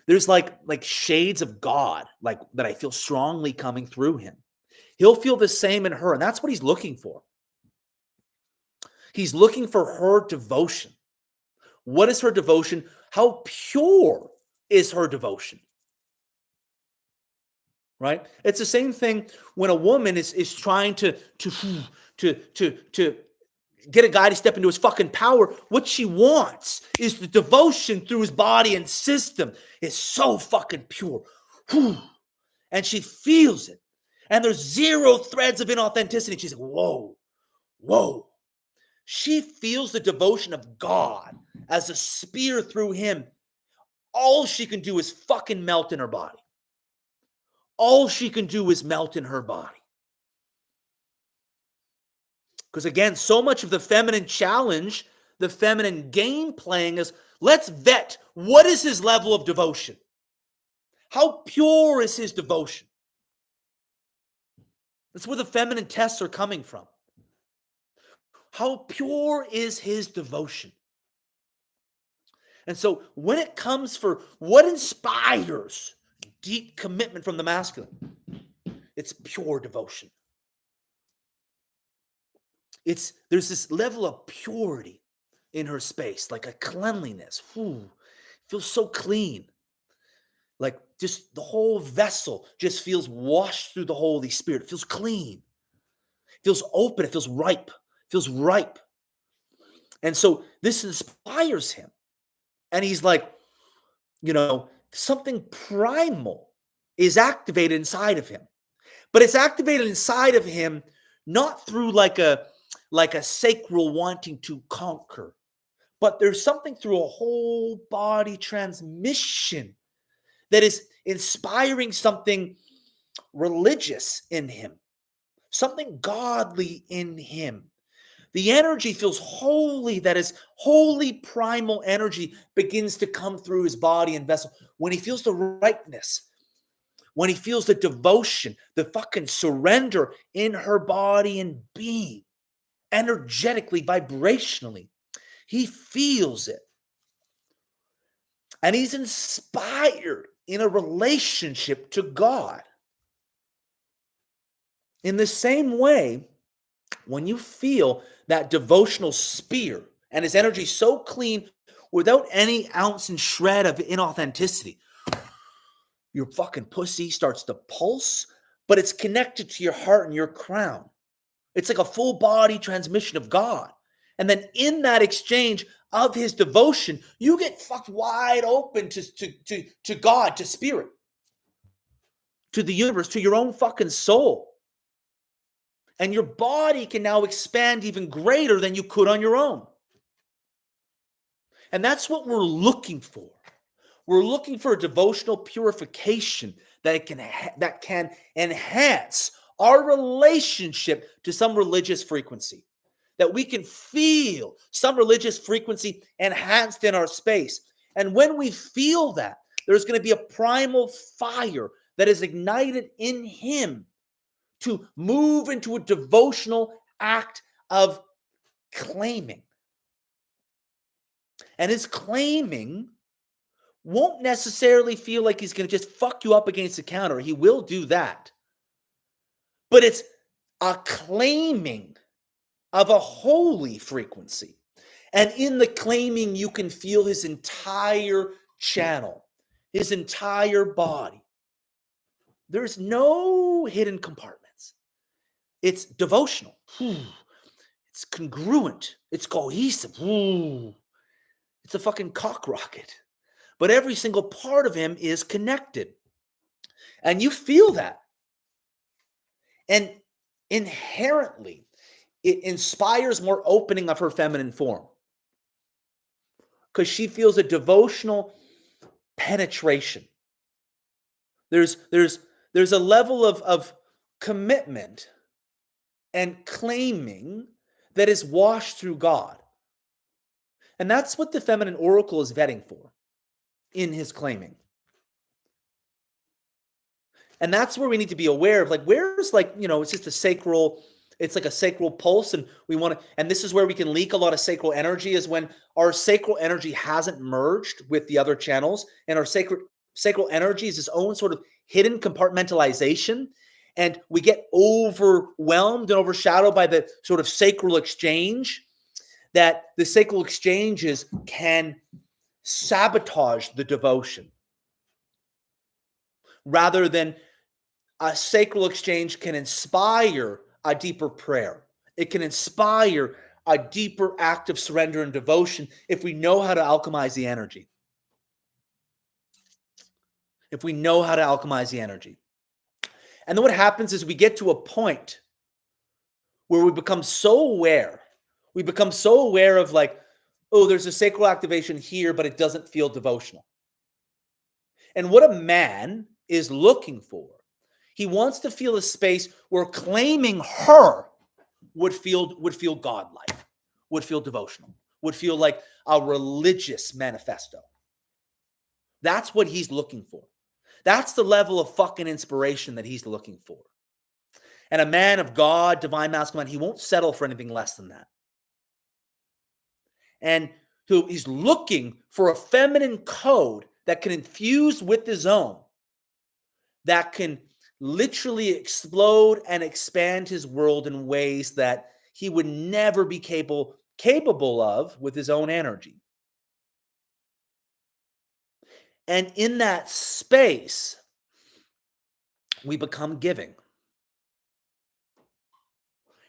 There's like shades of God, like that I feel strongly coming through him. He'll feel the same in her, and that's what he's looking for. He's looking for her devotion. What is her devotion? How pure is her devotion? Right? It's the same thing when a woman is trying to get a guy to step into his fucking power. What she wants is the devotion through his body and system is so fucking pure. And she feels it. And there's zero threads of inauthenticity. She's like, whoa, whoa. She feels the devotion of God as a spear through him. All she can do is fucking melt in her body. All she can do is melt in her body. Because again, so much of the feminine challenge, the feminine game playing is, let's vet, what is his level of devotion? How pure is his devotion? That's where the feminine tests are coming from. How pure is his devotion? And so when it comes for what inspires deep commitment from the masculine, it's pure devotion. There's this level of purity in her space, like a cleanliness. Feels so clean. Like just the whole vessel just feels washed through the Holy Spirit. It feels clean. It feels open. It feels ripe. It feels ripe. And so this inspires him. And he's like, something primal is activated inside of him. But it's activated inside of him not through like a sacral wanting to conquer, but there's something through a whole body transmission that is inspiring something religious in him, something godly in him. The energy feels holy, that is holy primal energy begins to come through his body and vessel. When he feels the rightness, when he feels the devotion, the fucking surrender in her body and being, energetically, vibrationally, he feels it. And he's inspired in a relationship to God. In the same way, when you feel that devotional spear and his energy so clean without any ounce and shred of inauthenticity, your fucking pussy starts to pulse, but it's connected to your heart and your crown. It's like a full body transmission of God. And then in that exchange of his devotion, you get fucked wide open to God, to spirit, to the universe, to your own fucking soul. And your body can now expand even greater than you could on your own. And that's what we're looking for. We're looking for a devotional purification that can enhance our relationship to some religious frequency, that we can feel some religious frequency enhanced in our space. And when we feel that, there's going to be a primal fire that is ignited in him to move into a devotional act of claiming. And his claiming won't necessarily feel like he's going to just fuck you up against the counter. He will do that. But it's a claiming of a holy frequency. And in the claiming, you can feel his entire channel, his entire body. There's no hidden compartments. It's devotional. It's congruent. It's cohesive. It's a fucking cock rocket. But every single part of him is connected. And you feel that. And inherently, it inspires more opening of her feminine form. Because she feels a devotional penetration. There's a level of commitment and claiming that is washed through God. And that's what the feminine oracle is vetting for in his claiming. And that's where we need to be aware of, like, where's, like, it's just it's like a sacral pulse, and and this is where we can leak a lot of sacral energy, is when our sacral energy hasn't merged with the other channels, and our sacral energy is its own sort of hidden compartmentalization, and we get overwhelmed and overshadowed by the sort of sacral exchange, that the sacral exchanges can sabotage the devotion, rather than a sacral exchange can inspire a deeper prayer. It can inspire a deeper act of surrender and devotion if we know how to alchemize the energy. If we know how to alchemize the energy. And then what happens is we get to a point where we become so aware. We become so aware of, like, oh, there's a sacral activation here, but it doesn't feel devotional. And what a man is looking for, he wants to feel a space where claiming her would feel godlike, would feel devotional, would feel like a religious manifesto. That's what he's looking for. That's the level of fucking inspiration that he's looking for. And a man of God, divine masculine, he won't settle for anything less than that. And who he's looking for a feminine code that can infuse with his own, that can literally explode and expand his world in ways that he would never be capable of with his own energy. And in that space, we become giving.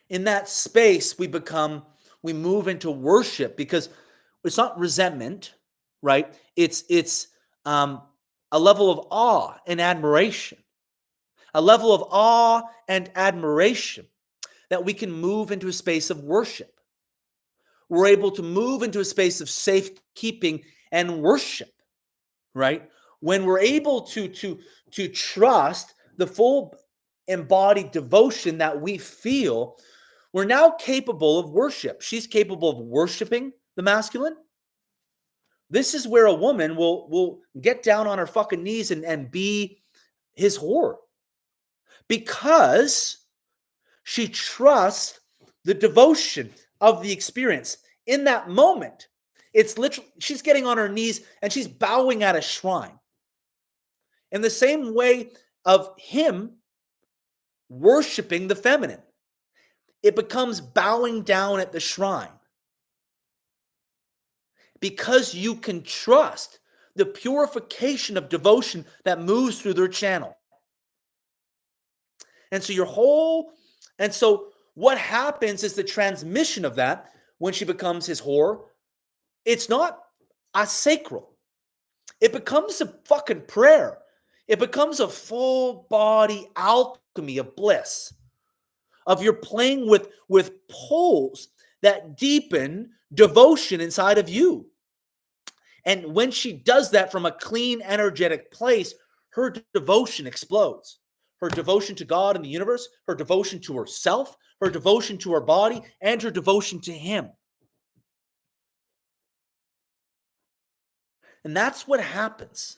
In that space, we move into worship, because it's not resentment, right? It's a level of awe and admiration. A level of awe and admiration that we can move into a space of worship. We're able to move into a space of safekeeping and worship, right? When we're able to trust the full embodied devotion that we feel, we're now capable of worship. She's capable of worshiping the masculine. This is where a woman will get down on her fucking knees and be his whore, because she trusts the devotion of the experience. In that moment, it's literally, she's getting on her knees and she's bowing at a shrine. In the same way of him worshiping the feminine, it becomes bowing down at the shrine, because you can trust the purification of devotion that moves through their channel. And so what happens is the transmission of that, when she becomes his whore, it's not a sacral. It becomes a fucking prayer. It becomes a full body alchemy of bliss, of you're playing with poles that deepen devotion inside of you. And when she does that from a clean, energetic place, her devotion explodes. Her devotion to God and the universe, her devotion to herself, her devotion to her body, and her devotion to him. And that's what happens.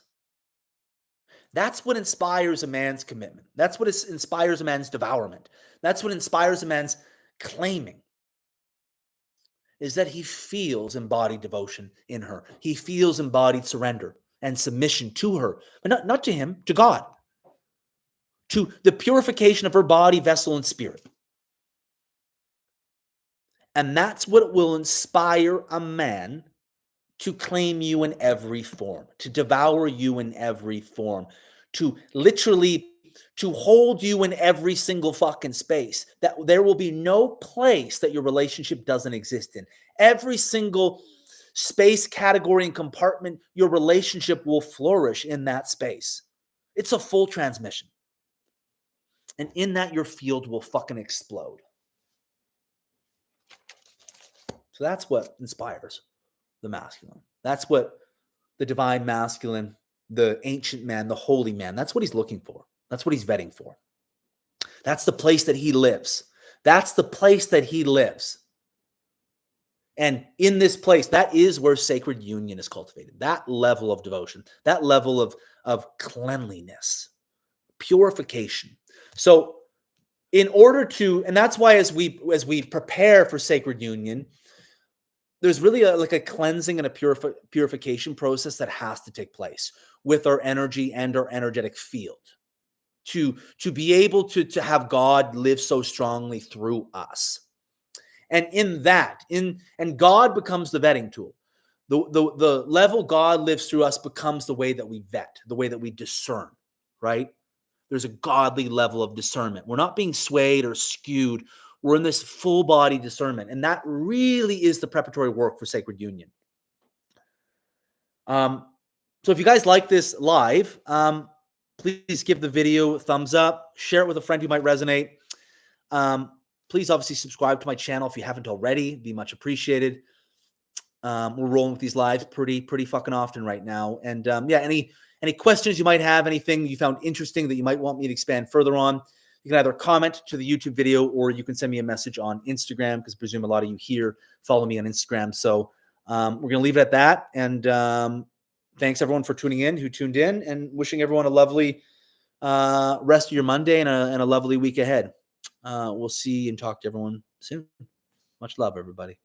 That's what inspires a man's commitment. That's what inspires a man's devourment. That's what inspires a man's claiming, is that he feels embodied devotion in her. He feels embodied surrender and submission to her, but not to him, to God, to the purification of her body, vessel, and spirit. And that's what will inspire a man to claim you in every form, to devour you in every form, to literally to hold you in every single fucking space. That there will be no place that your relationship doesn't exist in. Every single space, category, and compartment, your relationship will flourish in that space. It's a full transmission. And in that, your field will fucking explode. So that's what inspires the masculine. That's what the divine masculine, the ancient man, the holy man, that's what he's looking for. That's what he's vetting for. That's the place that he lives. That's the place that he lives. And in this place, that is where sacred union is cultivated. That level of devotion, that level of cleanliness, purification. So in order to, and that's why as we prepare for sacred union, there's really like a cleansing and a purification process that has to take place with our energy and our energetic field to be able to have God live so strongly through us. And in that, and God becomes the vetting tool. The level God lives through us becomes the way that we vet, the way that we discern, right? There's a godly level of discernment. We're not being swayed or skewed. We're in this full body discernment. And that really is the preparatory work for sacred union. So if you guys like this live, please give the video a thumbs up, share it with a friend who might resonate. Please obviously subscribe to my channel if you haven't already. It'd be much appreciated. We're rolling with these lives pretty fucking often right now. And yeah, any questions you might have, anything you found interesting that you might want me to expand further on, you can either comment to the YouTube video or you can send me a message on Instagram, because I presume a lot of you here follow me on Instagram. So we're going to leave it at that. And thanks everyone for tuning in, who tuned in, and wishing everyone a lovely rest of your Monday and a lovely week ahead. We'll see and talk to everyone soon. Much love, everybody.